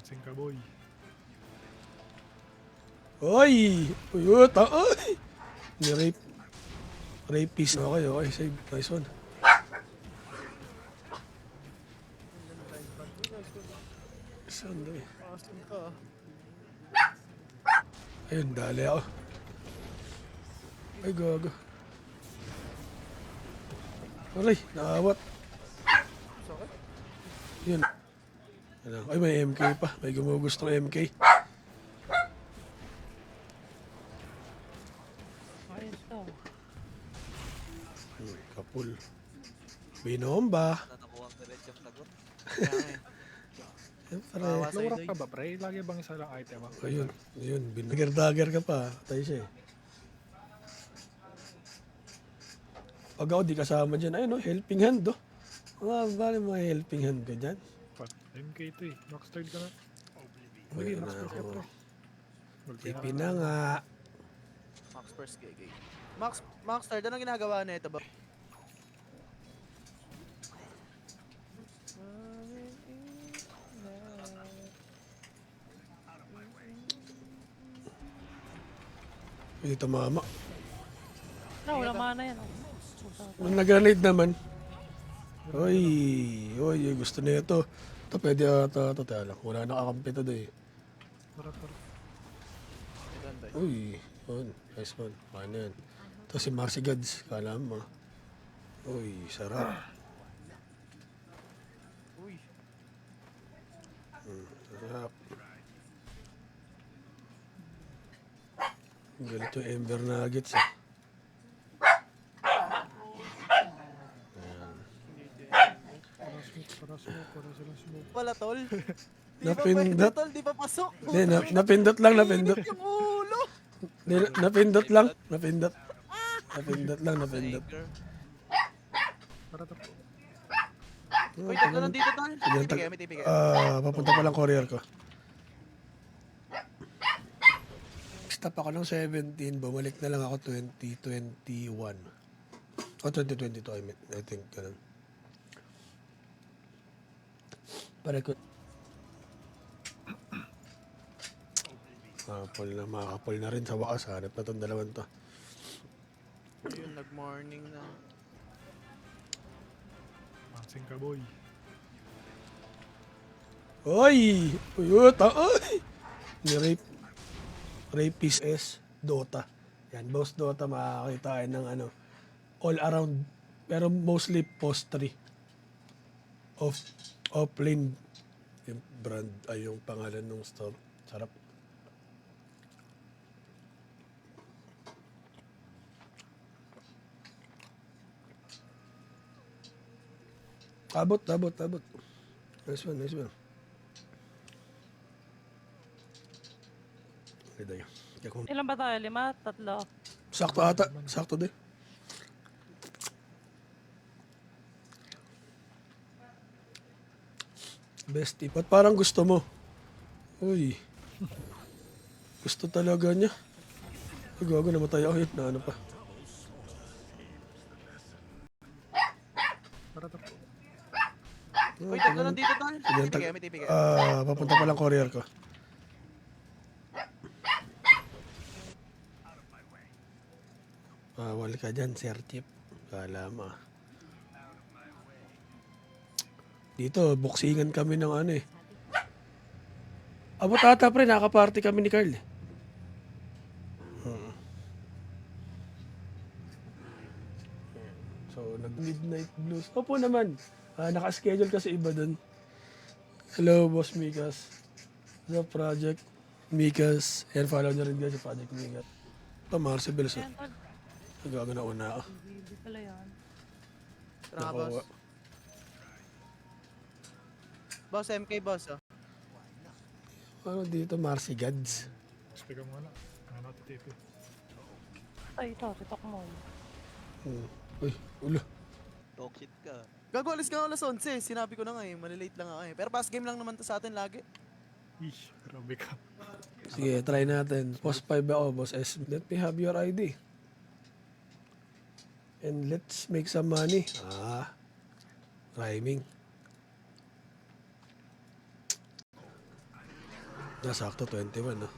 Pansin ka, boy. Oy! Uyuta! Oy! Ni-rape. Rapist. Okay, okay. Save. Nice one. Saan daw eh? Asan ka? Ayun, dali ako. Ay, gago. Aray, naawat. Sakit? Yun. Ano? Ay, may MK pa. May gumugustong MK. Ayos to. Kapul. Binomba. Nanakuha ko rin yung sagot. Kaya nga eh. Siyempre. Bawas. Low rank ka ba, pre? Lagi bang isa lang item ako? Ayun, ayun. Dagger ka pa. Tayo siya eh. Pag ako di kasama dyan, ayun no, helping hand oh. Bali mga helping hand ka dyan. Pat, MK to eh. Max third ka na. Ayun Sige, na max first ka, ako. pre. Multi Tipi na nga. Max first GG. Max third, anong ginagawa na ito ba? Hindi tumama. No, wala mana yan. Nung nag-grenade naman. Oy, oy, gusto na ito. Ito pwede ata, ito tala. Wala nakakampi ito doon eh. Tara, tara. Ganda eh. Uy, yun. Nice one. Okay na yan. Ito si Marcy Gads. Kala mo. Uy, sarap. Uy. Sarap. Galit yung Ember Nuggets eh. Para sila smoke. Wala tol. Di pa Napindot. pwede tol, di pa pasok. Hindi, napindot lang, napindot. Init yung ulo. Hindi, napindot lang. Napindot. Napindot lang, napindot. Saker. Tara, tara. Uy, tatlo nandito tol. Sige, Tipigay, may tipigay. Papunta pa lang courier ko. Stop ako ng 17, bumalik na lang ako 2021. O 2022, I think, ganun. Pare ko. Makakapol na rin sa wakas. Hanap na itong dalawan to. Yun, nag-morning na. Pansin ka, boy. Oy! Uyuta! Oy! Ni-rape. Rapist S. Dota. Yan, boss Dota makakakitain ng ano, all around. Pero mostly post 3. Offlane. Yung brand, ay yung pangalan ng store. Sarap. Abot. Nice one. Okay, tayo. Ilan ba tayo? 5? 3? Sakto ata. Sakto din. Best tip. At parang gusto mo. Uy. Gusto talaga niya. Ay, gago, namatay ako. Hit na ano pa. Tara, tara. Uy, tatlo nandito tol. Sige, Tipigay, may tipigay. papunta pa lang courier ko. Bawal ka dyan, Sir Chip. Kala mo. Dito, buksingan kami ng ano eh. Abot ata pre, nakaparty kami ni Carl. So, nag-midnight blues. Opo naman. Naka-schedule kasi iba dun. Hello, Boss Mikas. The Project Mikas. Ayan, follow nyo rin guys sa Project Mikas. Ito, Marcel so. Ayan, tol. Nagago na una ako. Hindi pala yan. Tara ka, boss. Boss, MK boss oh. Ano dito, Marcy Gads? Speak mo na. Ano natin TP? Ay, ito. Titok mo. Uy, ulo. Talk shit ka. Gago, alis ka alas 11. Sinabi ko na nga eh, malilate lang ako eh. Pero pass game lang naman to sa atin lagi. Ish, grabe ka. Sige, try natin. Boss 5 ako, Boss S. Let me have your ID. And let's make some money. Rhyming. Nasakto, 21, no?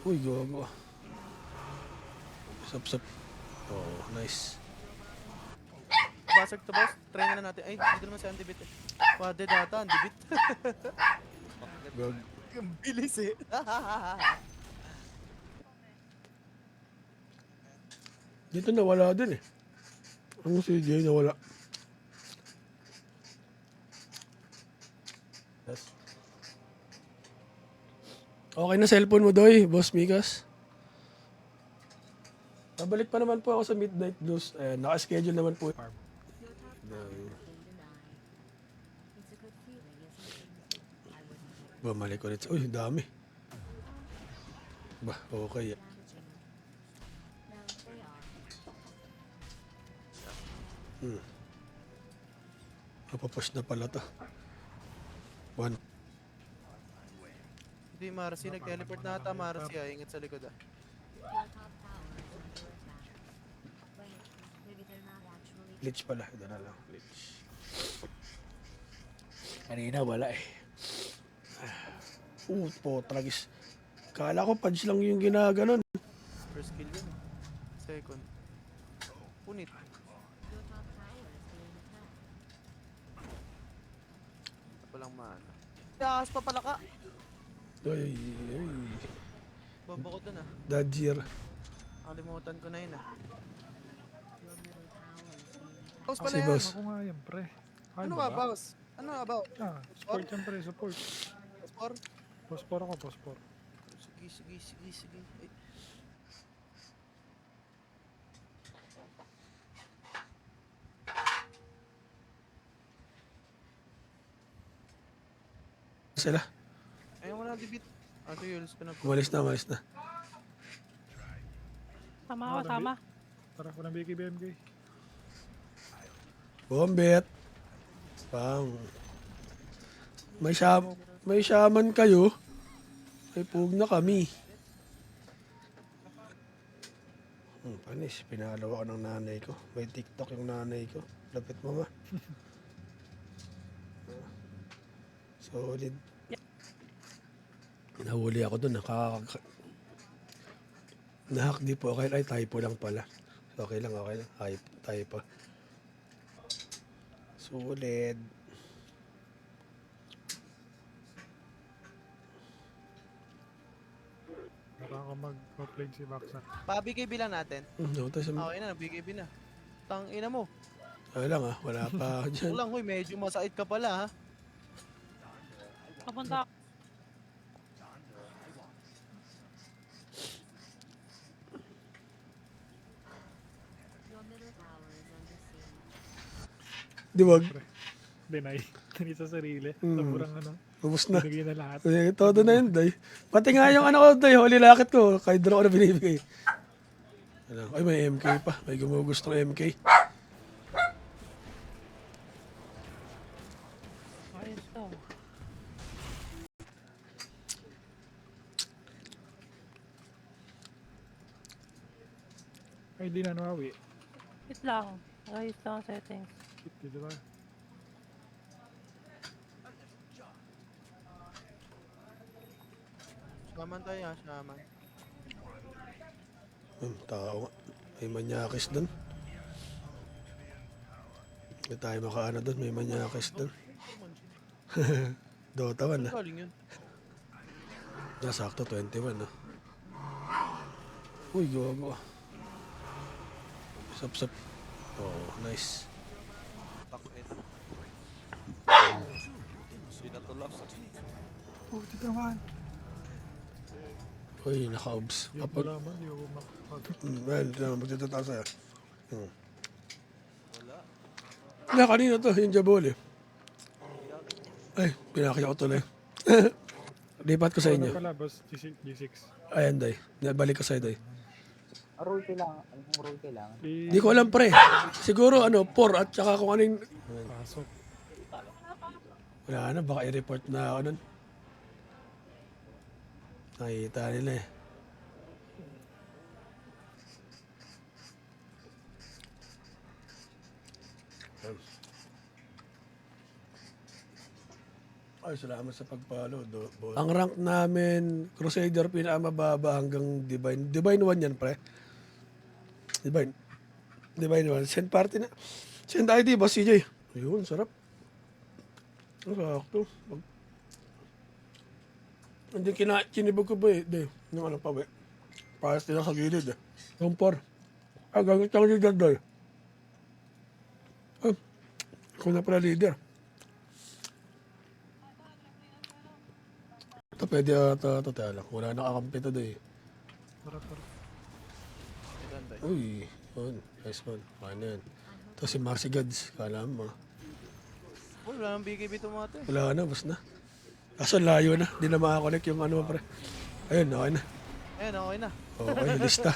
Uy, gago. Sap. Oh, nice. Basag to boss. Try na natin. Ay, dito naman si Andy Bit eh. Wade data, Andy Bit. Gag. Ang bilis eh. Dito nawala din eh. Ano si Jay nawala? Yes. Okay na cellphone mo, Doy, Boss Mikas. Babalik pa naman po ako sa Midnight Blues. Naka-schedule naman po. Farm. Bumalik ulit. Uy, dami. Ba, okay. Napapush na pala to. One. Hindi, Marcy. Nag-teleport na ata, Marcy. Ingat sa likod ah. Glitch pala. Ito na lang. Glitch. Kanina wala eh. Po, tragis. Kala ko punch lang yung ginaganon. First kill yun. Second. Punit. Walang mana. Yakas pa pala ka. Ay. Bobo ko dun ah. Dodger. Nakalimutan ko na yun ah. Boss pala Si yan. boss. Ako nga yan, pre. Ano ba, boss? Ano about? Support yan, pre. Support. Sport? Pospor ako, pospor. Sige. Ay. Sila. Ayaw mo na debit. Ito Yules ko na po. Umalis na. Tama ako, tama. Tara ko ng BKBMK. Bombet. Pang. May shaman kayo. May pug na kami. Panis, pinalawa ko ng nanay ko. May TikTok yung nanay ko. Lapit mo ma. Solid. Nahuli ako dun. Nahack di po. Okay, ay typo lang pala. Okay lang. Typo. Solid. Baka mag-play si Baksa. Pa-BKB lang natin. No, tayo sa... Okay na, BKB na. Tang ina mo. Ay lang wala pa ako dyan. Kulang, huy, medyo masakit ka pala ha. Papunta ako. Di wag. Deny. Hindi sa sarili. Sobrang ano. Ubus na. Binigay na lahat. Todo na yun, Day. Pati nga yung ano ko, Day, holy lakit ko. Kahit doon ako na binibigay. Ay, may MK pa. May gumugustong MK. Ayos to. Ay, di na nawawi. Wait lang. Ayos lang ang settings. Dito ba? Shaman tayo ha, shaman. Tao nga. May manyakis doon. Hindi tayo makaano doon. May manyakis doon. Dota 1 na. Galing yun. Nasakto 21 na. Uy, gago. Sap. Oh, nice. Takina. Pinatulak. Oh, dito naman. Uy, naka-obs. Yung Kapag... wala man, di ako makapag. Well, hindi naman magtitata sa'yo. Wala. Kanina to, yung jabol eh. Ay, pinakita ko tuloy. Lipat ko sa inyo. Ano pala, boss? G6. Ayan, Day. Balik ko sa'yo, Day. Roll kailangan. Anong roll kailangan? Di ko alam, pre. Siguro, 4 at saka kung anong... Pasok. Wala na, baka i-report na ako nun. Nakita nila eh. Ay, salamat sa pag-follow. Ang rank namin, Crusader pinakamababa hanggang Divine. Divine 1 yan, pre. Divine 1. Send party na. Send ID, boss CJ. Ayun, sarap. Sakto. Hindi kinibog ko ba eh. Hindi. Yung ano pa ba eh. Paras nila sa gilid eh. Yung 4. Gagot ang leader doon. Ako na pala leader. Ito pwede ito tala. Wala nakakampi ito doon eh. Tara. Ganda eh. Uy, yun. Nice one. Paano yan? Ito si Marcy Gads. Kala mo. Uy, wala nang BKB tumate. Wala na, bas na. Kaso layo na. Hindi na makakonect yung ano pre. Ayun, okay na. Ayan, okay na. Okay, lista.